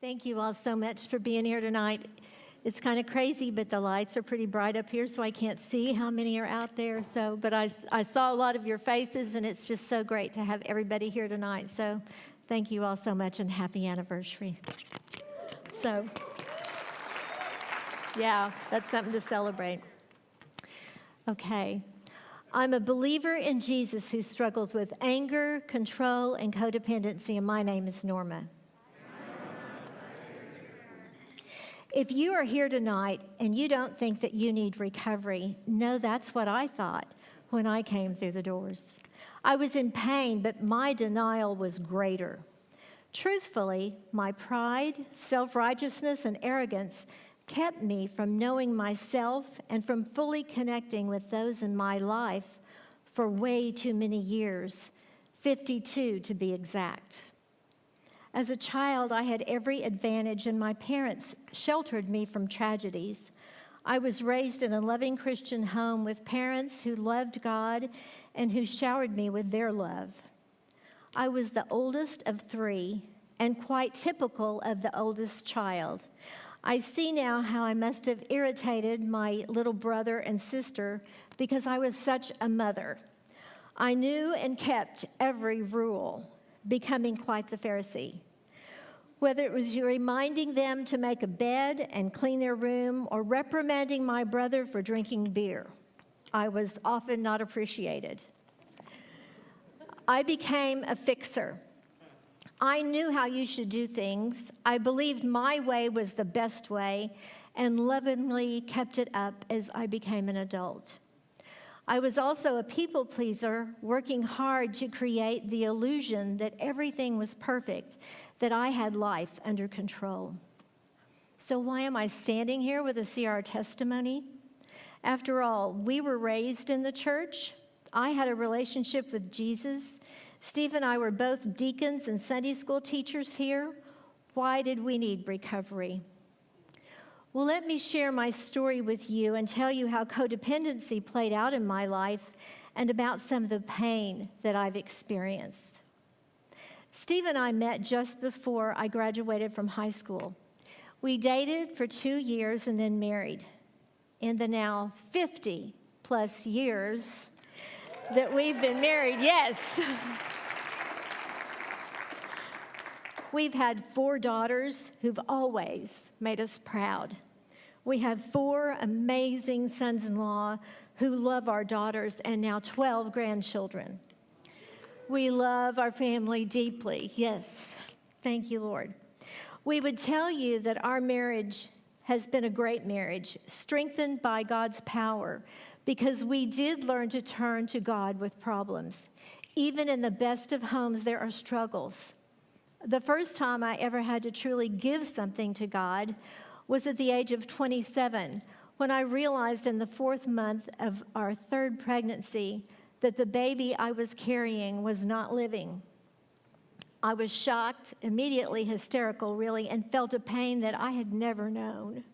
Thank you all so much for being here tonight. It's kind of crazy, but the lights are pretty bright up here, so I can't see how many are out there. But I saw a lot of your faces, and it's just so great to have everybody here tonight. So thank you all so much, and happy anniversary. So, yeah, that's something to celebrate. Okay. I'm a believer in Jesus who struggles with anger, control, and codependency, and my name is Norma. If you are here tonight and you don't think that you need recovery, no, that's what I thought when I came through the doors. I was in pain, but my denial was greater. Truthfully, my pride, self-righteousness, and arrogance kept me from knowing myself and from fully connecting with those in my life for way too many years, 52 to be exact. As a child, I had every advantage, and my parents sheltered me from tragedies. I was raised in a loving Christian home with parents who loved God and who showered me with their love. I was the oldest of three and quite typical of the oldest child. I see now how I must have irritated my little brother and sister because I was such a mother. I knew and kept every rule, becoming quite the Pharisee. Whether it was reminding them to make a bed and clean their room or reprimanding my brother for drinking beer, I was often not appreciated. I became a fixer. I knew how you should do things. I believed my way was the best way and lovingly kept it up as I became an adult. I was also a people pleaser, working hard to create the illusion that everything was perfect, that I had life under control. So why am I standing here with a CR testimony? After all, we were raised in the church. I had a relationship with Jesus. Steve and I were both deacons and Sunday school teachers here. Why did we need recovery? Well, let me share my story with you and tell you how codependency played out in my life and about some of the pain that I've experienced. Steve and I met just before I graduated from high school. We dated for 2 years and then married. In the now 50 plus years that we've been married, yes. We've had 4 daughters who've always made us proud. We have 4 amazing sons-in-law who love our daughters and now 12 grandchildren. We love our family deeply. Yes, thank you, Lord. We would tell you that our marriage has been a great marriage, strengthened by God's power, because we did learn to turn to God with problems. Even in the best of homes, there are struggles. The first time I ever had to truly give something to God was at the age of 27, when I realized in the 4th month of our 3rd pregnancy that the baby I was carrying was not living. I was shocked, immediately hysterical, really, and felt a pain that I had never known.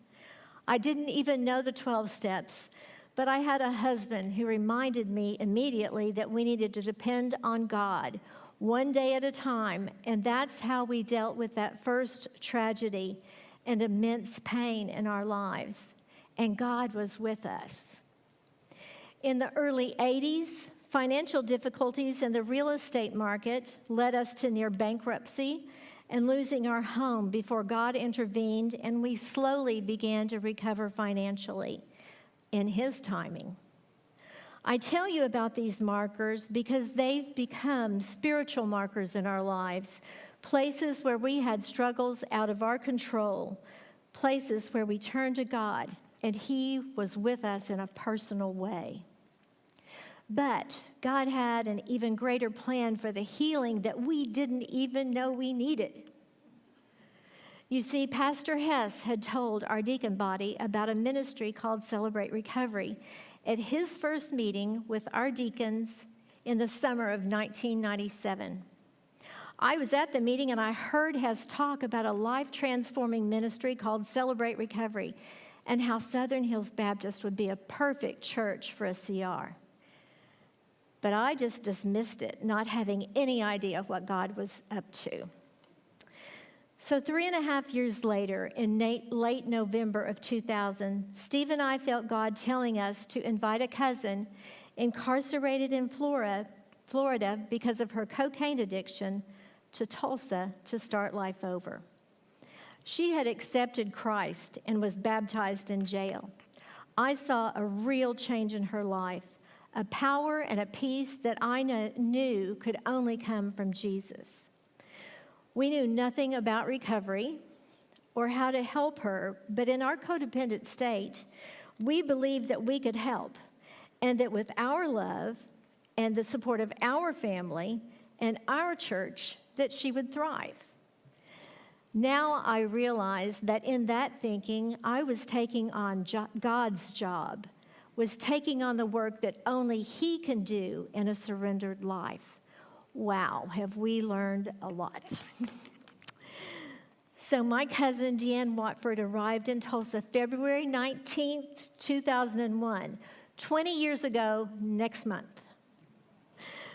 I didn't even know the 12 steps, but I had a husband who reminded me immediately that we needed to depend on God, one day at a time, and that's how we dealt with that first tragedy and immense pain in our lives. And God was with us. In the early 80s, financial difficulties in the real estate market led us to near bankruptcy and losing our home before God intervened, and we slowly began to recover financially in His timing. I tell you about these markers because they've become spiritual markers in our lives, places where we had struggles out of our control, places where we turned to God, and He was with us in a personal way. But God had an even greater plan for the healing that we didn't even know we needed. You see, Pastor Hess had told our deacon body about a ministry called Celebrate Recovery at his first meeting with our deacons in the summer of 1997. I was at the meeting and I heard Hess talk about a life-transforming ministry called Celebrate Recovery and how Southern Hills Baptist would be a perfect church for a CR. But I just dismissed it, not having any idea what God was up to. So 3.5 years later, in late November of 2000, Steve and I felt God telling us to invite a cousin incarcerated in Florida because of her cocaine addiction to Tulsa to start life over. She had accepted Christ and was baptized in jail. I saw a real change in her life, a power and a peace that I knew could only come from Jesus. We knew nothing about recovery or how to help her, but in our codependent state, we believed that we could help, and that with our love and the support of our family and our church, that she would thrive. Now I realize that in that thinking, I was taking on God's job, was taking on the work that only He can do in a surrendered life. Wow, have we learned a lot. So my cousin Deanne Watford arrived in Tulsa February 19th, 2001, 20 years ago next month.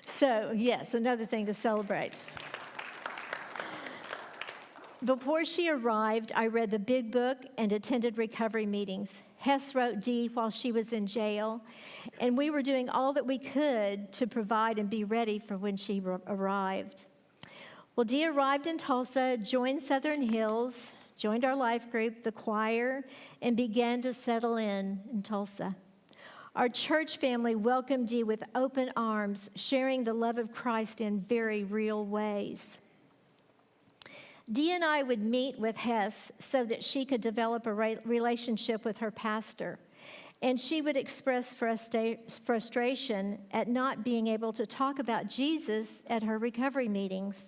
So yes, another thing to celebrate. Before she arrived, I read the Big Book and attended recovery meetings. Hess wrote Dee while she was in jail, and we were doing all that we could to provide and be ready for when she arrived. Well, Dee arrived in Tulsa, joined Southern Hills, joined our life group, the choir, and began to settle in Tulsa. Our church family welcomed Dee with open arms, sharing the love of Christ in very real ways. Dee and I would meet with Hess so that she could develop a relationship with her pastor, and she would express frustration at not being able to talk about Jesus at her recovery meetings.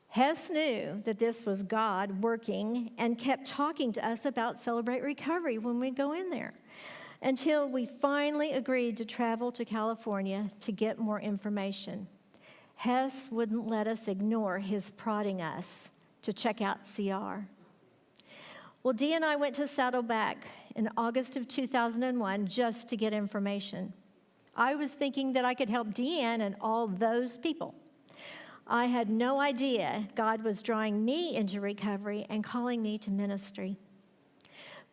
Hess knew that this was God working and kept talking to us about Celebrate Recovery when we go in there, until we finally agreed to travel to California to get more information. Hess wouldn't let us ignore his prodding us to check out CR. Well, Dee and I went to Saddleback in August of 2001 just to get information. I was thinking that I could help Deanne and all those people. I had no idea God was drawing me into recovery and calling me to ministry.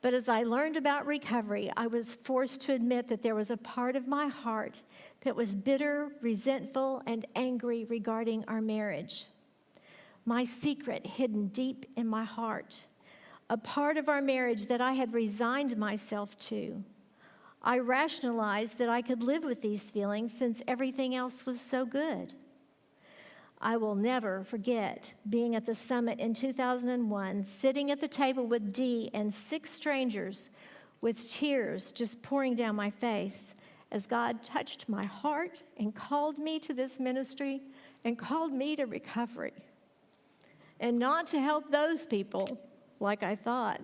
But as I learned about recovery, I was forced to admit that there was a part of my heart that was bitter, resentful, and angry regarding our marriage. My secret hidden deep in my heart, a part of our marriage that I had resigned myself to. I rationalized that I could live with these feelings since everything else was so good. I will never forget being at the summit in 2001, sitting at the table with Dee and 6 strangers with tears just pouring down my face as God touched my heart and called me to this ministry and called me to recovery. And not to help those people like I thought,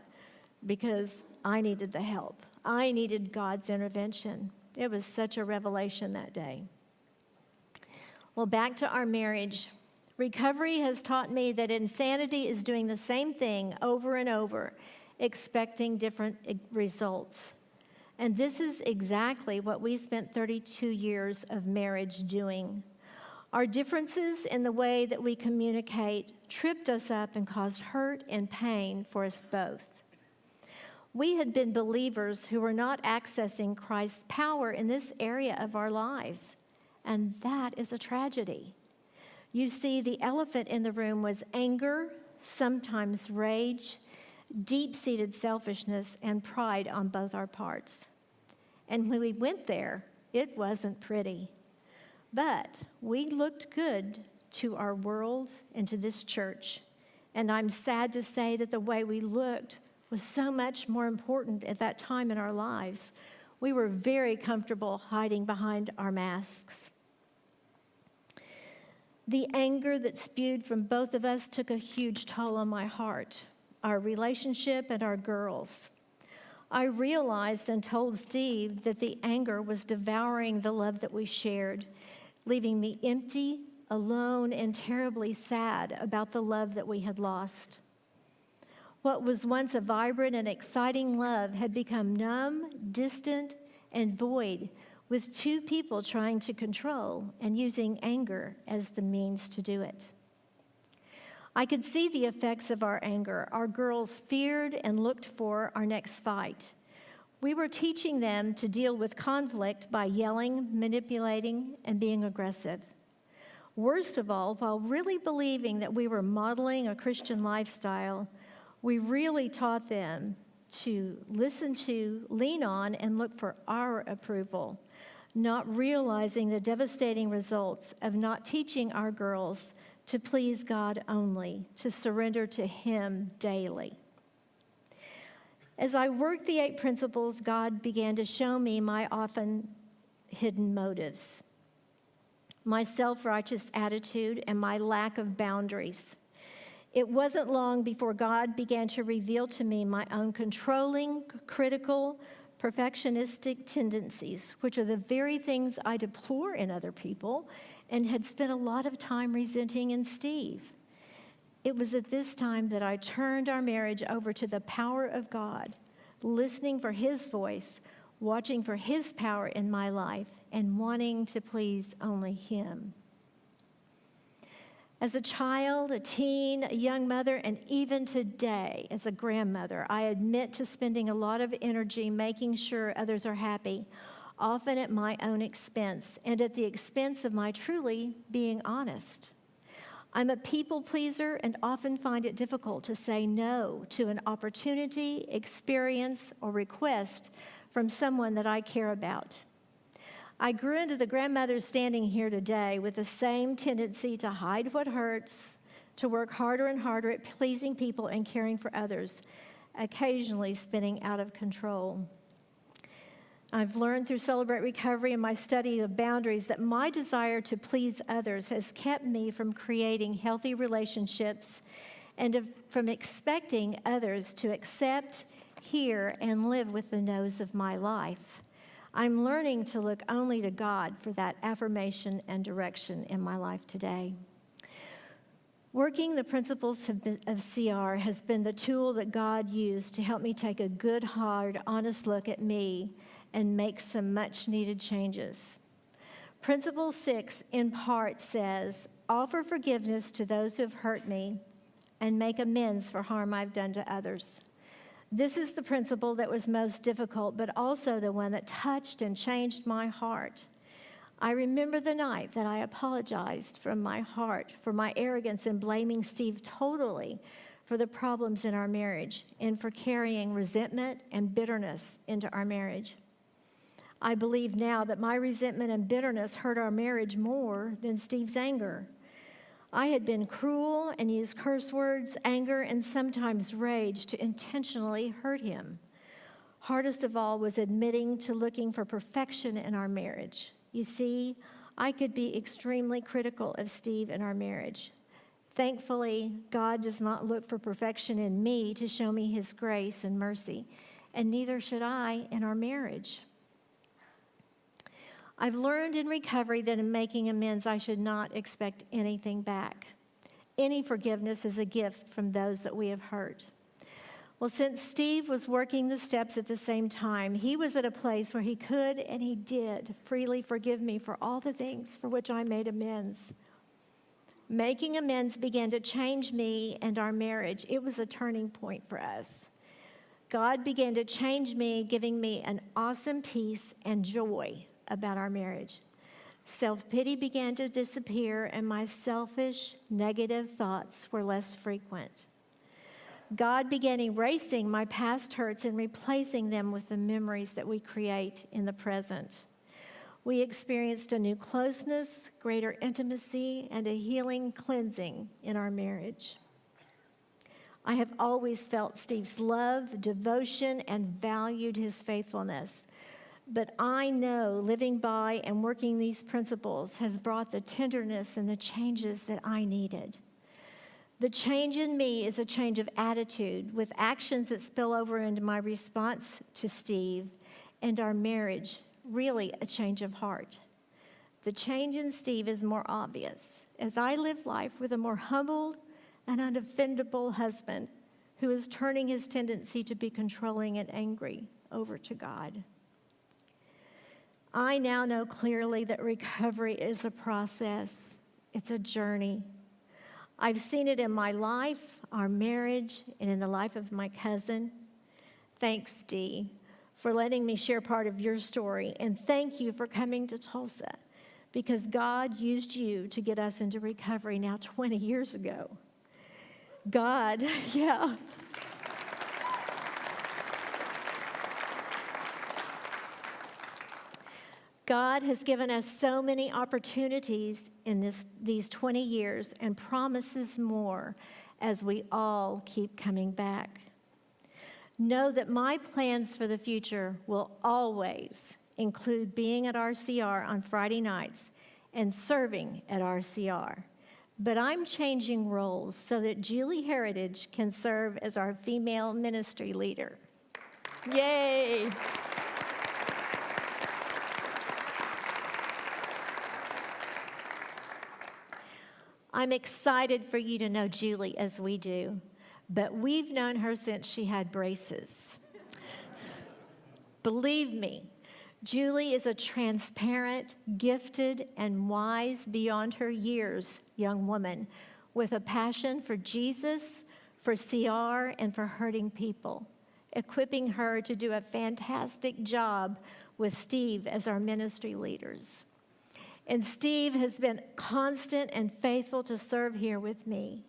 because I needed the help. I needed God's intervention. It was such a revelation that day. Well, back to our marriage. Recovery has taught me that insanity is doing the same thing over and over, expecting different results. And this is exactly what we spent 32 years of marriage doing. Our differences in the way that we communicate tripped us up and caused hurt and pain for us both. We had been believers who were not accessing Christ's power in this area of our lives. And that is a tragedy. You see, the elephant in the room was anger, sometimes rage, deep-seated selfishness, and pride on both our parts. And when we went there, it wasn't pretty. But we looked good to our world and to this church. And I'm sad to say that the way we looked was so much more important at that time in our lives. We were very comfortable hiding behind our masks. The anger that spewed from both of us took a huge toll on my heart, our relationship, and our girls. I realized and told Steve that the anger was devouring the love that we shared, leaving me empty, alone, and terribly sad about the love that we had lost. What was once a vibrant and exciting love had become numb, distant, and void, with 2 people trying to control and using anger as the means to do it. I could see the effects of our anger. Our girls feared and looked for our next fight. We were teaching them to deal with conflict by yelling, manipulating, and being aggressive. Worst of all, while really believing that we were modeling a Christian lifestyle, we really taught them to listen to, lean on, and look for our approval, not realizing the devastating results of not teaching our girls to please God only, to surrender to Him daily. As I worked the 8 principles, God began to show me my often hidden motives, my self-righteous attitude, and my lack of boundaries. It wasn't long before God began to reveal to me my own controlling, critical, perfectionistic tendencies, which are the very things I deplore in other people and had spent a lot of time resenting in Steve. It was at this time that I turned our marriage over to the power of God, listening for His voice, watching for His power in my life, and wanting to please only Him. As a child, a teen, a young mother, and even today as a grandmother, I admit to spending a lot of energy making sure others are happy, often at my own expense, and at the expense of my truly being honest. I'm a people pleaser and often find it difficult to say no to an opportunity, experience, or request from someone that I care about. I grew into the grandmother standing here today with the same tendency to hide what hurts, to work harder and harder at pleasing people and caring for others, occasionally spinning out of control. I've learned through Celebrate Recovery and my study of boundaries that my desire to please others has kept me from creating healthy relationships and from expecting others to accept, hear, and live with the no's of my life. I'm learning to look only to God for that affirmation and direction in my life today. Working the principles of CR has been the tool that God used to help me take a good, hard, honest look at me and make some much-needed changes. Principle 6, in part, says, offer forgiveness to those who have hurt me and make amends for harm I've done to others. This is the principle that was most difficult, but also the one that touched and changed my heart. I remember the night that I apologized from my heart for my arrogance in blaming Steve totally for the problems in our marriage and for carrying resentment and bitterness into our marriage. I believe now that my resentment and bitterness hurt our marriage more than Steve's anger. I had been cruel and used curse words, anger, and sometimes rage to intentionally hurt him. Hardest of all was admitting to looking for perfection in our marriage. You see, I could be extremely critical of Steve in our marriage. Thankfully, God does not look for perfection in me to show me His grace and mercy, and neither should I in our marriage. I've learned in recovery that in making amends, I should not expect anything back. Any forgiveness is a gift from those that we have hurt. Well, since Steve was working the steps at the same time, he was at a place where he could and he did freely forgive me for all the things for which I made amends. Making amends began to change me and our marriage. It was a turning point for us. God began to change me, giving me an awesome peace and joy about our marriage. Self-pity began to disappear, and my selfish, negative thoughts were less frequent. God began erasing my past hurts and replacing them with the memories that we create in the present. We experienced a new closeness, greater intimacy, and a healing cleansing in our marriage. I have always felt Steve's love, devotion, and valued his faithfulness. But I know living by and working these principles has brought the tenderness and the changes that I needed. The change in me is a change of attitude with actions that spill over into my response to Steve and our marriage, really a change of heart. The change in Steve is more obvious as I live life with a more humbled and unoffendable husband who is turning his tendency to be controlling and angry over to God. I now know clearly that recovery is a process. It's a journey. I've seen it in my life, our marriage, and in the life of my cousin. Thanks, Dee, for letting me share part of your story. And thank you for coming to Tulsa, because God used you to get us into recovery now 20 years ago. God, yeah. God has given us so many opportunities in these 20 years and promises more as we all keep coming back. Know that my plans for the future will always include being at RCR on Friday nights and serving at RCR. But I'm changing roles so that Julie Heritage can serve as our female ministry leader. Yay! I'm excited for you to know Julie as we do, but we've known her since she had braces. Believe me, Julie is a transparent, gifted, and wise beyond her years young woman with a passion for Jesus, for CR, and for hurting people, equipping her to do a fantastic job with Steve as our ministry leaders. And Steve has been constant and faithful to serve here with me.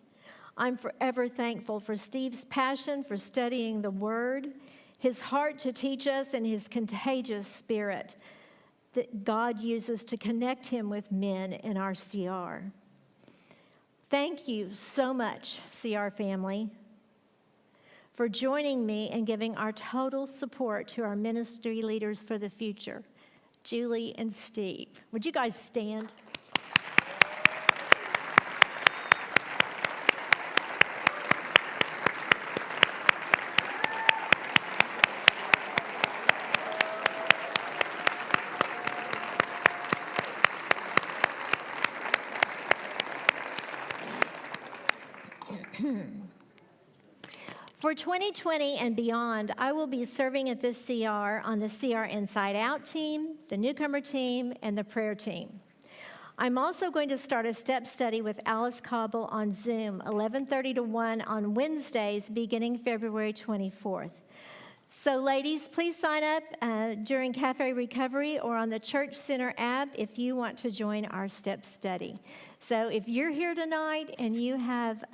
I'm forever thankful for Steve's passion for studying the Word, his heart to teach us, and his contagious spirit that God uses to connect him with men in our CR. Thank you so much, CR family, for joining me and giving our total support to our ministry leaders for the future, Julie and Steve. Would you guys stand? For 2020 and beyond, I will be serving at this CR on the CR Inside Out team, the newcomer team, and the prayer team. I'm also going to start a step study with Alice Cobble on Zoom, 11:30 to 1 on Wednesdays, beginning February 24th. So ladies, please sign up during Cafe Recovery or on the Church Center app if you want to join our step study. So if you're here tonight and you have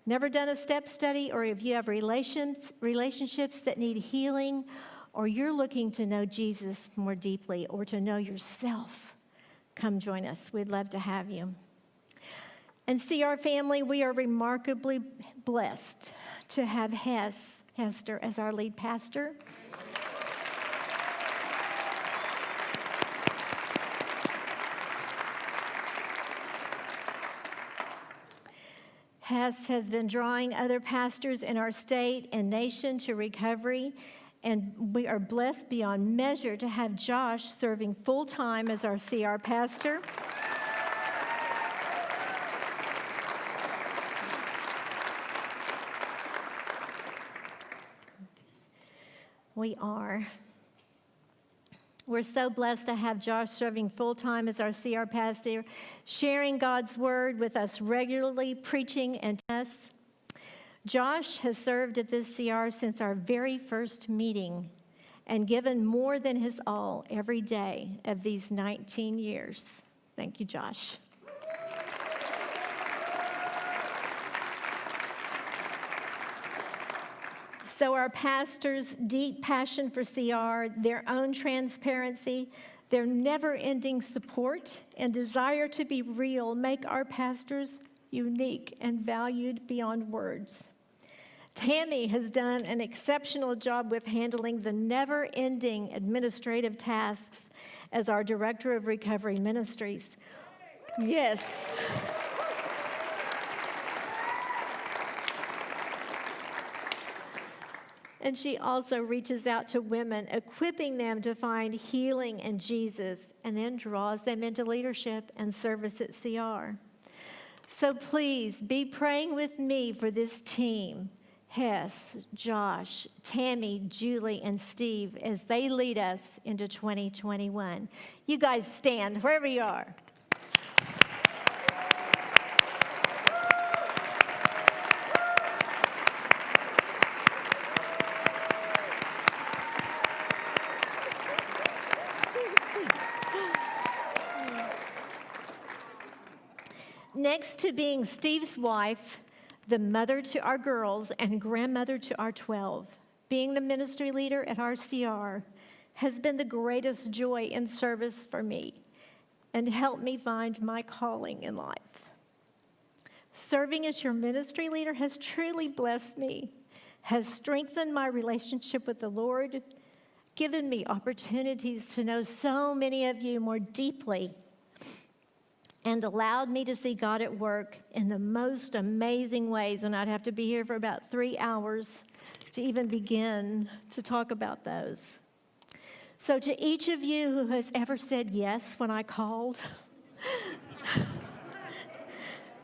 never done a step study, or if you have relationships that need healing, or you're looking to know Jesus more deeply or to know yourself, come join us. We'd love to have you. And CR family, we are remarkably blessed to have Hester as our lead pastor. Hess has been drawing other pastors in our state and nation to recovery, and we are blessed beyond measure to have Josh serving full-time as our CR pastor. We're so blessed to have Josh serving full-time as our CR pastor, sharing God's word with us regularly, preaching and us. Josh has served at this CR since our very first meeting and given more than his all every day of these 19 years. Thank you, Josh. So our pastors' deep passion for CR, their own transparency, their never-ending support, and desire to be real make our pastors unique and valued beyond words. Tammy has done an exceptional job with handling the never-ending administrative tasks as our Director of Recovery Ministries. Yes. And she also reaches out to women, equipping them to find healing in Jesus, and then draws them into leadership and service at CR. So please be praying with me for this team, Hess, Josh, Tammy, Julie, and Steve, as they lead us into 2021. You guys stand wherever you are. next to being Steve's wife, the mother to our girls, and grandmother to our 12, being the ministry leader at RCR has been the greatest joy in service for me and helped me find my calling in life. Serving as your ministry leader has truly blessed me, has strengthened my relationship with the Lord, given me opportunities to know so many of you more deeply, and allowed me to see God at work in the most amazing ways. And I'd have to be here for about 3 hours to even begin to talk about those. So to each of you who has ever said yes when I called,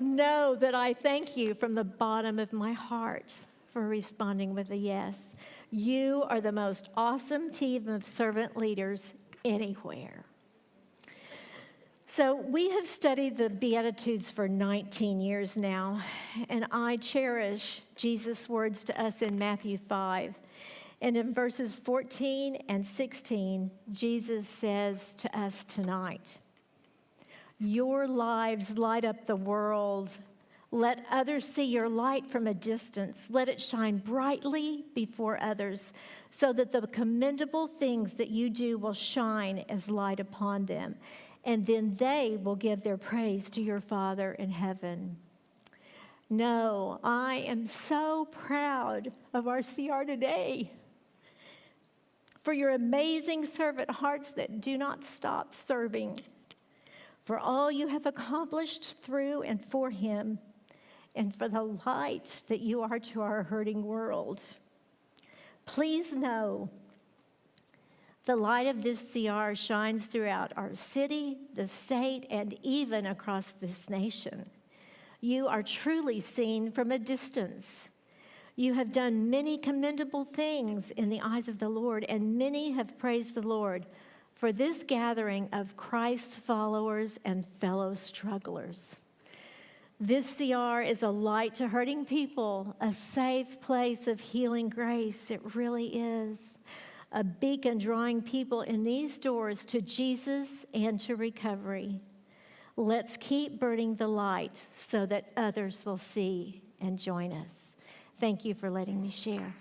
know that I thank you from the bottom of my heart for responding with a yes. You are the most awesome team of servant leaders anywhere. So we have studied the Beatitudes for 19 years now, and I cherish Jesus' words to us in Matthew 5. And in verses 14 and 16, Jesus says to us tonight, "Your lives light up the world. Let others see your light from a distance. Let it shine brightly before others, so that the commendable things that you do will shine as light upon them. And then they will give their praise to your Father in heaven." No, I am so proud of RCR today for your amazing servant hearts that do not stop serving, for all you have accomplished through and for him, and for the light that you are to our hurting world. Please know the light of this CR shines throughout our city, the state, and even across this nation. You are truly seen from a distance. You have done many commendable things in the eyes of the Lord, and many have praised the Lord for this gathering of Christ followers and fellow strugglers. This CR is a light to hurting people, a safe place of healing grace. It really is. A beacon drawing people in these doors to Jesus and to recovery. Let's keep burning the light so that others will see and join us. Thank you for letting me share.